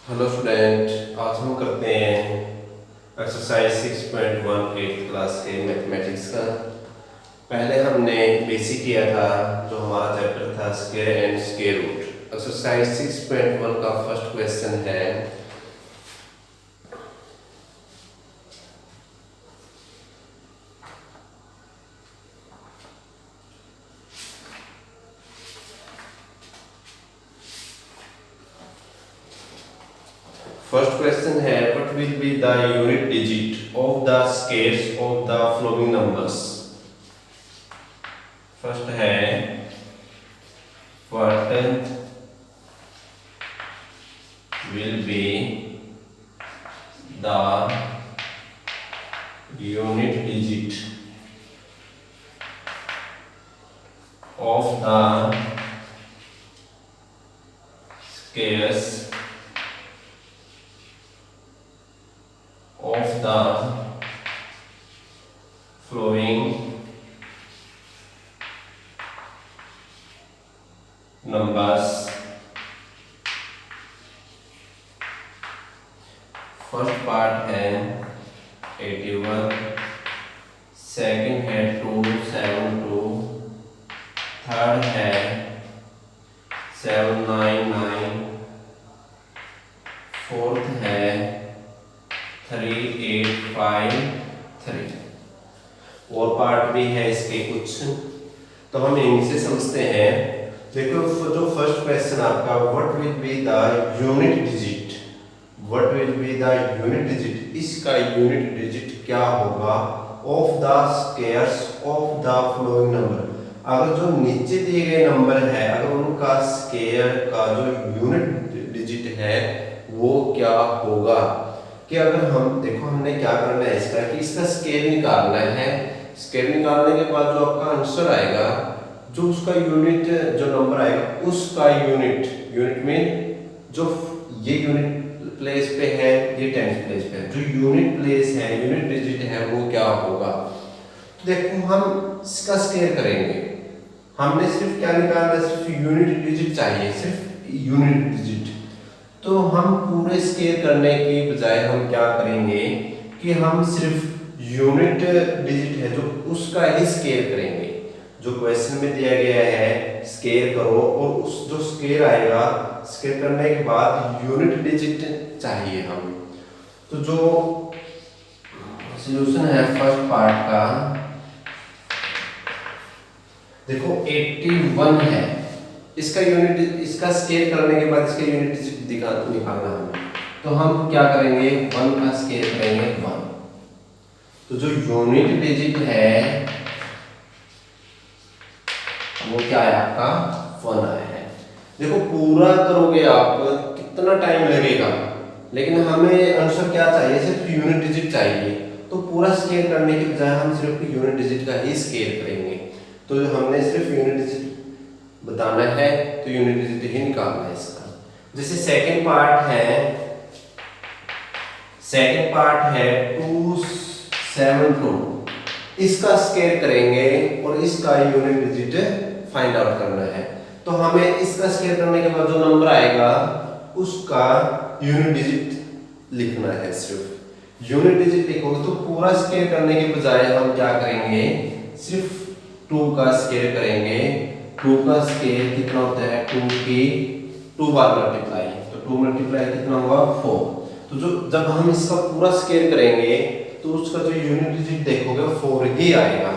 Hello student, आज हम करते हैं एक्सरसाइज 6.1 एट्थ क्लास के मैथमेटिक्स का। पहले हमने बेसिक किया था, जो हमारा चैप्टर था square and square root. Exercise 6.1 का फर्स्ट क्वेश्चन है, what will be the unit digit of the squares of the following numbers. First है what will be the unit digit of the squares of the following numbers। First part है 81, second है 272, third है 799, fourth है 3853। और part भी है इसके कुछ, तो हम इनसे समझते हैं। देखो, जो फर्स्ट क्वेश्चन आपका what will be the unit digit, what will be the unit digit, इसका यूनिट डिजिट क्या होगा of the squares of the following number. अगर जो नीचे दिए गए नंबर है, अगर उनका स्क्वायर का जो यूनिट डिजिट है वो क्या होगा। कि अगर हम देखो, हमने क्या करना है इसका, कि इसका स्क्वायर निकालना है। स्क्वायर निकालने के बाद जो आपका आंसर आएगा, जो उसका यूनिट जो नंबर आएगा उसका यूनिट में जो ये यूनिट प्लेस पे है, ये टेंथ प्लेस पे है, जो यूनिट प्लेस है, यूनिट डिजिट है, वो क्या होगा। तो देखो, हम इसका स्क्वायर करेंगे। हमने सिर्फ क्या निकालना है, सिर्फ यूनिट डिजिट चाहिए, सिर्फ यूनिट डिजिट। तो हम पूरे स्क्वायर करने की बजाय हम क्या करेंगे कि हम सिर्फ यूनिट डिजिट है जो उसका ही स्क्वायर करेंगे। जो क्वेश्चन में दिया गया है स्क्वायर करो, और उस जो स्क्वायर आएगा, स्क्वायर करने के बाद यूनिट डिजिट चाहिए हम। तो जो सॉल्यूशन है फर्स्ट पार्ट का, देखो 81 है, इसका यूनिट, इसका स्क्वायर करने के बाद इसका यूनिट डिजिट निकालना हमें। तो हम क्या करेंगे, 1 का स्क्वायर करेंगे 1। तो जो यूनिट डिजिट है वो क्या है आपका 1 आया है। देखो, पूरा करोगे आप कितना टाइम लगेगा, लेकिन हमें आंसर क्या चाहिए, सिर्फ यूनिट डिजिट चाहिए। तो पूरा स्क्वायर करने के बजाय हम सिर्फ यूनिट डिजिट का ही स्क्वायर करेंगे। तो हमने सिर्फ यूनिट डिजिट बताना है, तो यूनिट डिजिट ही निकालना है इसका। जैसे सेकंड पार्ट है 272, इसका स्क्वायर करेंगे और इसका यूनिट डिजिट फाइंड आउट करना है। तो हमें इसका स्क्वायर करने के बाद जो नंबर आएगा उसका यूनिट डिजिट लिखना है। सिर्फ यूनिट डिजिट लिखोगे तो पूरा स्क्वायर करने के बजाय हम क्या करेंगे, सिर्फ 2 का स्क्वायर करेंगे। 2 का स्क्वायर कितना होता है, 2 की 2 बार मल्टीप्लाई, तो 2 मल्टीप्लाई कितना होगा 4। तो जो जब हम इसका पूरा स्क्वायर करेंगे तो उसका जो यूनिट डिजिट देखोगे 4 ही आएगा।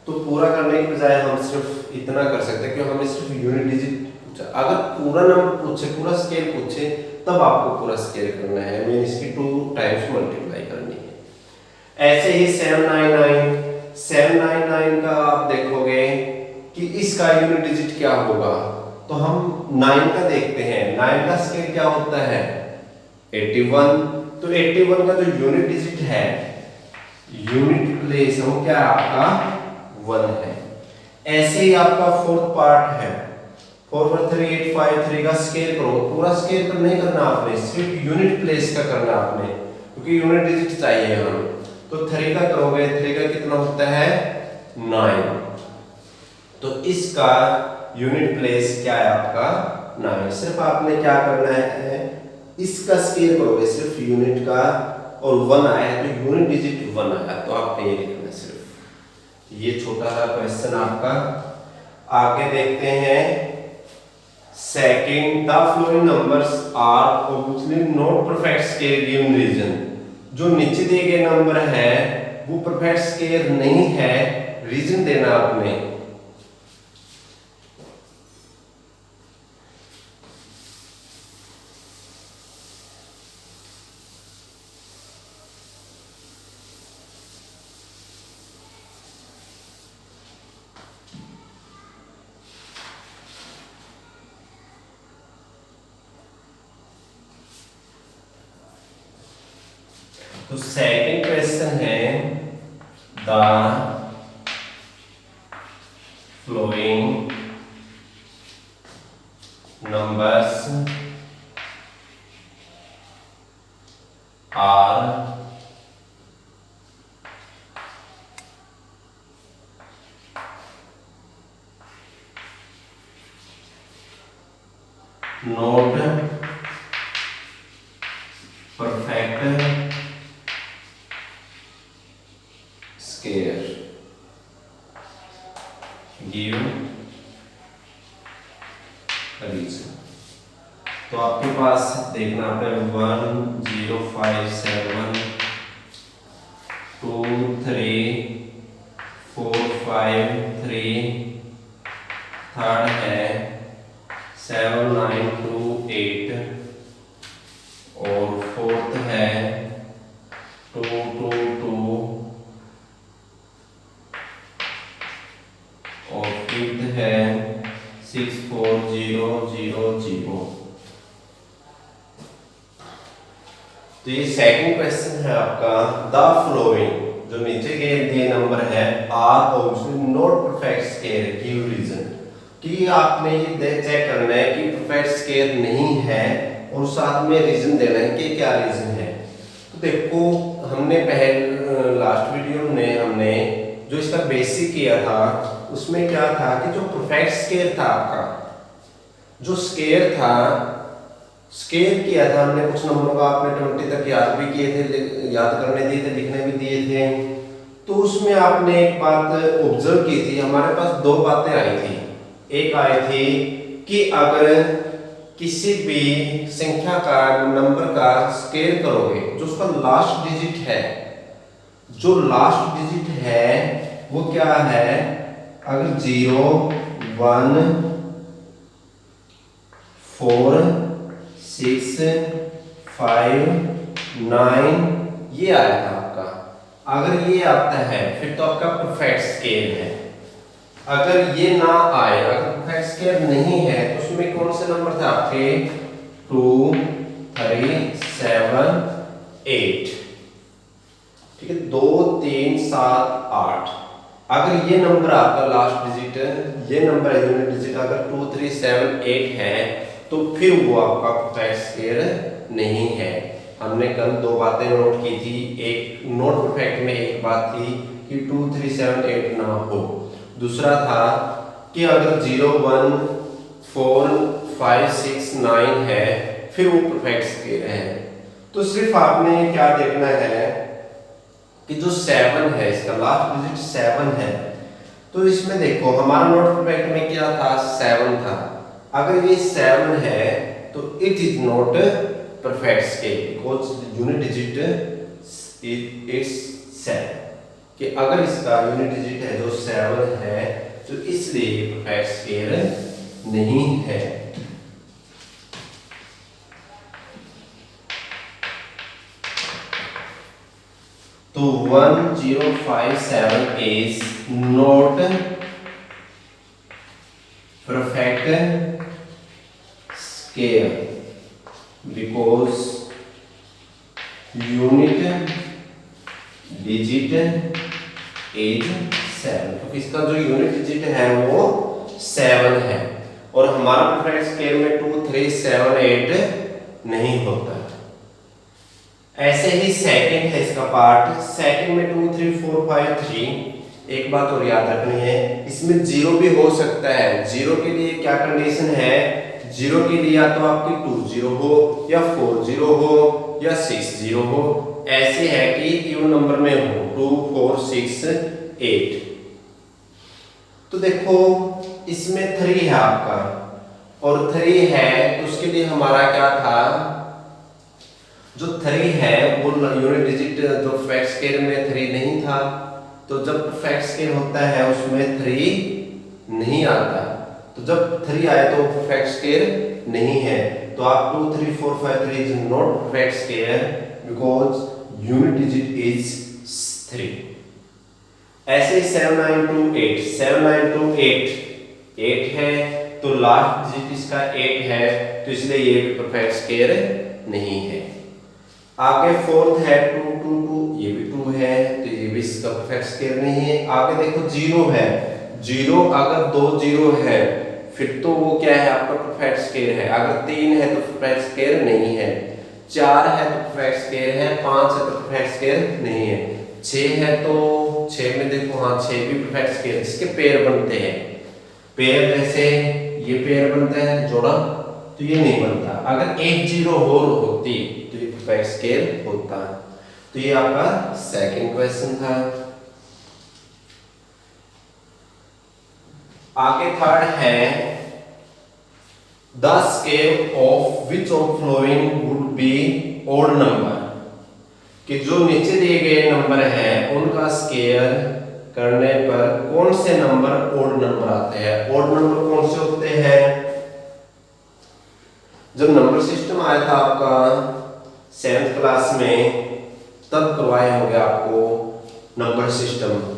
तो पूरा करने के बजाय हम सिर्फ इतना कर सकते हैं कि हमें सिर्फ यूनिट डिजिट पूछा। अगर पूरा नंबर पूछे, पूरा स्क्वायर पूछे, तब आपको पूरा स्क्वायर करना है, मीन इसकी 2 टाइम्स मल्टीप्लाई करनी है। ऐसे ही 799 का आप देखोगे कि इसका यूनिट डिजिट क्या होगा। तो हम 9 का देखते हैं, 9 का स्क्वायर क्या होता है 81। तो 81 का जो यूनिट डिजिट है, यूनिट प्लेस हो क्या आपका 1 है। ऐसे ही आपका फोर्थ पार्ट है 43853 का स्क्वायर करो। पूरा स्क्वायर तो नहीं करना आपने, सिर्फ यूनिट प्लेस का करना आपने, क्योंकि यूनिट डिजिट चाहिए हमें। तो 3 का करोगे, 3 का कितना होता है 9। तो इसका यूनिट प्लेस क्या है आपका 9। सिर्फ आपने क्या करना है, इसका स्केयर करोगे सिर्फ यूनिट का और 1 आया है तो यूनिट डिजिट 1 आया, तो आपने ये लिखना सिर्फ। ये छोटा सा क्वेश्चन आपका। आगे देखते हैं second, the following numbers are obviously not perfect square given reason. जो नीचे दिए गए नंबर है वो परफेक्ट स्केयर नहीं है, रीजन देना आपने। तो सेकंड क्वेश्चन है the following numbers are not perfect square give reason. तो आपके पास देखना पे 1057 23453, थर्ड है 7928 और फोर्थ है 222 और फिफ्थ है 64000। तो ये सेकंड क्वेश्चन है आपका। द फ्लोइंग, जो नीचे के दिए नंबर है are obviously not perfect square give reason, कि आपने ये चेक करना है कि परफेक्ट स्केयर नहीं है और साथ में रीजन देना है कि क्या रीजन है। तो देखो हमने पहले लास्ट वीडियो में हमने जो इसका बेसिक किया था उसमें क्या था कि जो परफेक्ट स्केयर था आपका, जो स्केयर था, स्केयर किया था हमने कुछ नंबरों का, आपने 20 तक याद भी किए थे, याद करने दिए थे, लिखने भी दिए थे। तो उसमें आपने एक बात ऑब्जर्व की थी, हमारे पास दो बातें आई थी। एक आई थी कि अगर किसी भी संख्या का नंबर का स्केयर करोगे, जो उसका लास्ट डिजिट है, जो लास्ट डिजिट है वो क्या है, अगर 0 1 4 6 5 9 ये आया था आपका, अगर ये आता है फिर तो आपका परफेक्ट स्केयर है। अगर ये ना आए, अगर परफेक्ट स्केयर नहीं है तो उसमें कौन से नंबर थे आपके 2 3 7 8, ठीक है, 2 3 7 8। अगर ये नंबर आपका लास्ट डिजिट, ये नंबर है यूनिट डिजिट, अगर 2 3 7 8 है तो फिर वो आपका परफेक्ट स्केयर नहीं है। हमने कल दो बातें नोट की थी। एक नॉट परफेक्ट में एक बात थी कि 2 3 7 8 ना हो, दूसरा था कि अगर 0 1 4 5 6 9 है फिर वो परफेक्ट स्केयर है। तो सिर्फ आपने क्या देखना है कि जो 7 है, इसका लास्ट डिजिट 7 है, तो इसमें देखो हमारा नॉट परफेक्ट में क्या था, 7 था। अगर ये 7 है तो it is not perfect square because unit digit is 7, कि अगर इसका यूनिट डिजिट है जो 7 है तो इसलिए परफेक्ट स्केयर नहीं है। तो 1057 is not perfect scale because unit digit is 7। तो इसका जो यूनिट डिजिट है वो 7 है और हमारा परफेक्ट स्केयर में 2 3 7 8 नहीं होता। ऐसे ही सेकंड है इसका पार्ट, सेकंड में 2 3 4 5 3। एक बात और याद रखनी है, इसमें 0 भी हो सकता है। 0 के लिए क्या कंडीशन है, जीरो के लिए या तो आपकी 2 जीरो हो या 4 जीरो हो या 6 जीरो हो, ऐसे है कि इवन नंबर में हो 2 4 6 8। तो देखो इसमें 3 है आपका और 3 है तो उसके लिए हमारा क्या था, जो 3 है वो यूनिट डिजिट जो फैक्ट स्केयर में 3 नहीं था, तो जब फैक्ट स्केयर होता है उसमें 3 नहीं आता, तो जब 3 आए तो फैक्ट स्केयर नहीं है, तो आप 2 3 4 5 3 is not fact square because unit digit is 3। ऐसे 7 9 2 8 7 9 2 8 है तो लास्ट डिजिट इसका 8 है, तो इसलिए ये भी परफेक्ट स्केयर नहीं है। आगे फोर्थ है 2 2 2, ये भी 2 है तो ये भी इसका परफेक्ट स्केयर नहीं है। आगे देखो 0 है, 0 अगर 2 0 है फिर तो वो क्या है आपका परफेक्ट स्केयर है, अगर 3 है तो परफेक्ट स्केयर नहीं है, 4 है तो परफेक्ट स्केयर है, 5 है तो परफेक्ट स्केयर नहीं है, 6 है तो 6 में देखो हाँ 6 भी परफेक्ट स्केयर, जिसके पेयर बनते हैं, पेयर जैसे ये पेयर बनता है जोड़ा, तो ये नहीं बनता। अगर एक 0 और होती तो ये परफेक्ट स्केयर होता। तो ये आपका सेकंड क्वेश्चन था। आगे थर्ड है the square of which of following would be odd number, कि जो नीचे दिए गए नंबर है उनका स्केयर करने पर कौन से नंबर ओड नंबर आते हैं। ओड नंबर कौन से होते हैं, जब नंबर सिस्टम आया था आपका 7th क्लास में तब करवाए होंगे आपको नंबर सिस्टम।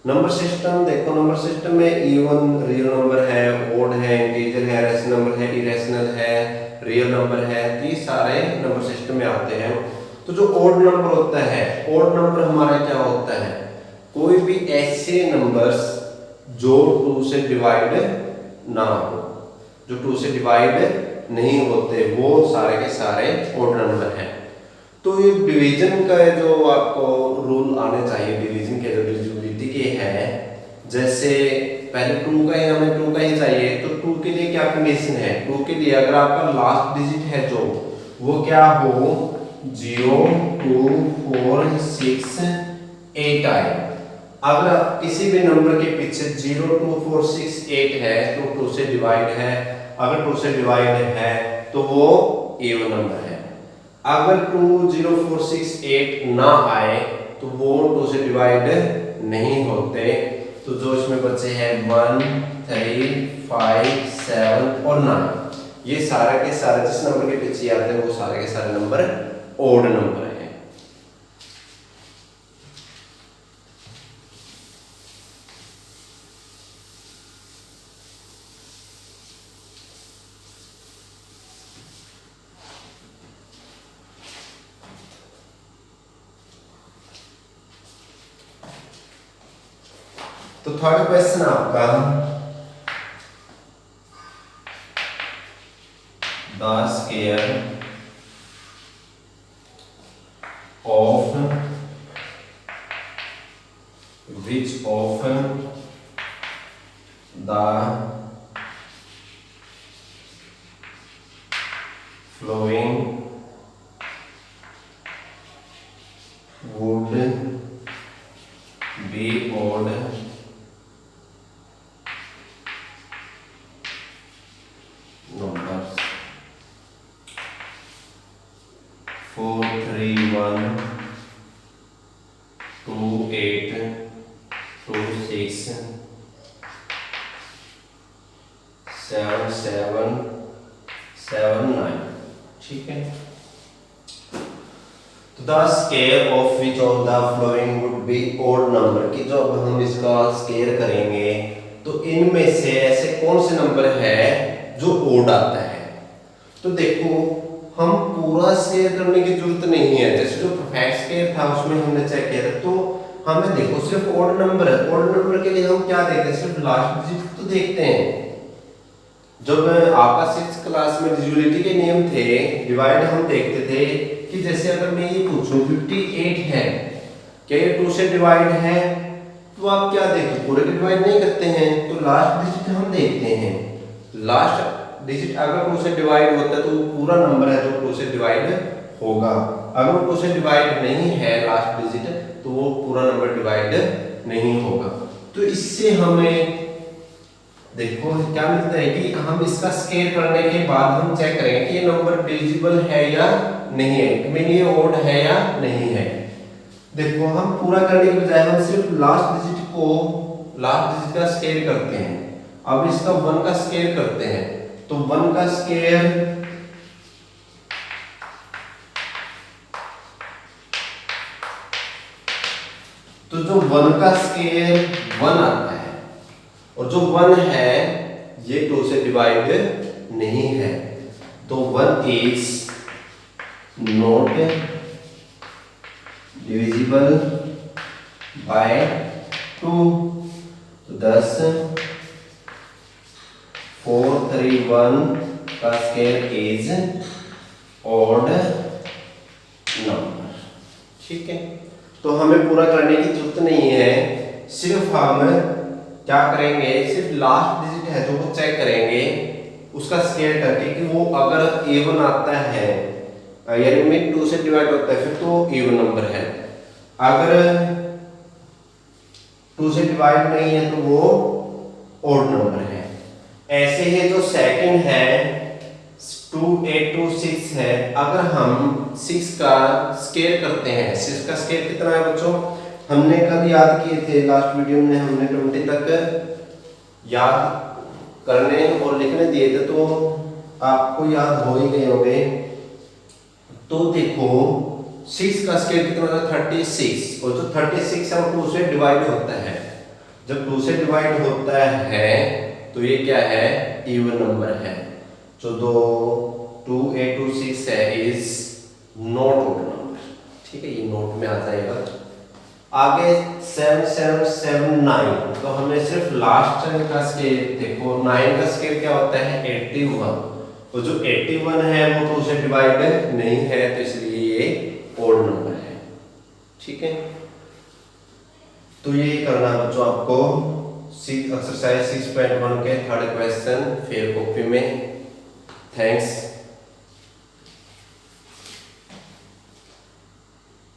नंबर सिस्टम देखो, नंबर सिस्टम में इवन रियल नंबर है, ओड है, इंटीजर है, रैशनल नंबर है, इरेशनल है, रियल नंबर है, ये सारे नंबर सिस्टम में आते हैं। तो जो ओड नंबर होता है, ओड नंबर हमारा क्या होता है, कोई भी ऐसे नंबर्स जो 2 से डिवाइड ना हो, जो 2 से डिवाइड नहीं होते, वो सारे के सारे ओड नंबर हैं। तो ये डिवीजन का जो आपको रूल आने चाहिए, डिवीजन के जो डिविजिबिलिटी के है, जैसे पहले 2 का ही हमें 2 का ही चाहिए, तो 2 के लिए क्या कंडीशन है, 2 के लिए अगर आपका लास्ट डिजिट है जो वो क्या हो 0 2 4 6 8 आए। अगर किसी भी नंबर के पीछे 0 2 4 6 8 है तो 2 से डिवाइड है, अगर 2 से डिवाइड है तो वो इवन नंबर है। अगर 2 0 4 6 8 ना आए तो वो 2 से डिवाइड नहीं होते। तो जो इसमें बचे हैं 1 3 5 7 और 9, ये सारे के सारे जिस नंबर के पीछे आते हैं वो सारे के सारे नंबर ओड नंबर हैं। तो थर्ड क्वेश्चन आपका the square of which of the following would be odd numbers 4 3 1 2 8 2 6 7 7 7 9। ठीक है, तो the square of which of the following would be odd number, कि जो अब हम इसका स्केयर करेंगे तो इनमें से ऐसे कौन से नंबर है जो ओड आता है। तो देखो हम पूरा स्केयर करने की जरूरत नहीं है, जैसे जो परफेक्ट स्केयर था उसमें हमने चेक किया था, तो हमें देखो सिर्फ ओड नंबर है, ओड नंबर के लिए हम क्या देखते हैं, सिर्फ लास्ट डिजिट तो देखते हैं। जब आपका 6th क्लास में डिविजिबिलिटी के नियम थे, डिवाइड हम देखते थे कि जैसे अगर मैं ये पूछूं 58 है, क्या ये 2 से डिवाइड है, तो आप क्या देखते हैं, पूरे डिवाइड नहीं करते हैं, तो लास्ट डिजिट हम देखते हैं। लास्ट डिजिट अगर 2 से डिवाइड होता है तो वो पूरा नंबर है जो 2 से डिवाइड होगा। अगर वो 2 से डिवाइड नहीं है लास्ट डिजिट तो वो पूरा नंबर डिवाइड नहीं होगा। तो इससे हमें देखो क्या मिलता है कि हम इसका स्केयर करने के बाद हम चेक करेंगे कि ये नंबर डिविजिबल है या नहीं है, मीन ये ओड है या नहीं है। देखो हम पूरा करने के बजाय हम सिर्फ लास्ट डिजिट का स्केयर करते हैं। अब इसका 1 का स्केयर करते हैं तो 1 का स्केयर तो जो 1 का स्केयर 1 आता है और जो 1 है ये 2 से डिवाइड नहीं है तो 1 इज नॉट डिविजिबल बाय 2। तो 10 4 3 1 का स्केयर इज ऑड नंबर। ठीक है, तो हमें पूरा करने की जरूरत नहीं है, सिर्फ हम क्या करेंगे, सिर्फ लास्ट डिजिट है जो वो चेक करेंगे उसका स्केयर करके कि वो अगर इवन आता है यानी में 2 से डिवाइड होता है फिर तो इवन नंबर है, अगर 2 से डिवाइड नहीं है तो वो ऑड नंबर है। ऐसे ही जो सेकंड है 2 8 2 6 है, अगर हम 6 का स्केयर करते हैं, 6 का स्केयर कितना है बच्चों, हमने कल याद किए थे लास्ट वीडियो में, हमने 20 तक याद करने और लिखने दिए थे तो आपको याद हो ही गए होंगे। तो देखो 6 का स्केयर कितना होता है 36, और जो 36 है वो 2 से डिवाइड होता है। जब 2 से डिवाइड होता है तो ये क्या है, इवन नंबर है। जो 2 8 2 6 है इज नॉट ऑड नंबर। ठीक है, ये नोट में आ जाएगा। आगे 7 7 7 9, तो हमने सिर्फ लास्ट का स्केयर देखो, 9 का स्केयर क्या होता है 81, और जो 81 है वो 2 से डिवाइड नहीं है तो इसलिए ये ऑड नंबर है। ठीक है, तो ये करना है बच्चों आपको एक्सरसाइज 6.1 के थर्ड क्वेश्चन फेयर कॉपी में। थैंक्स।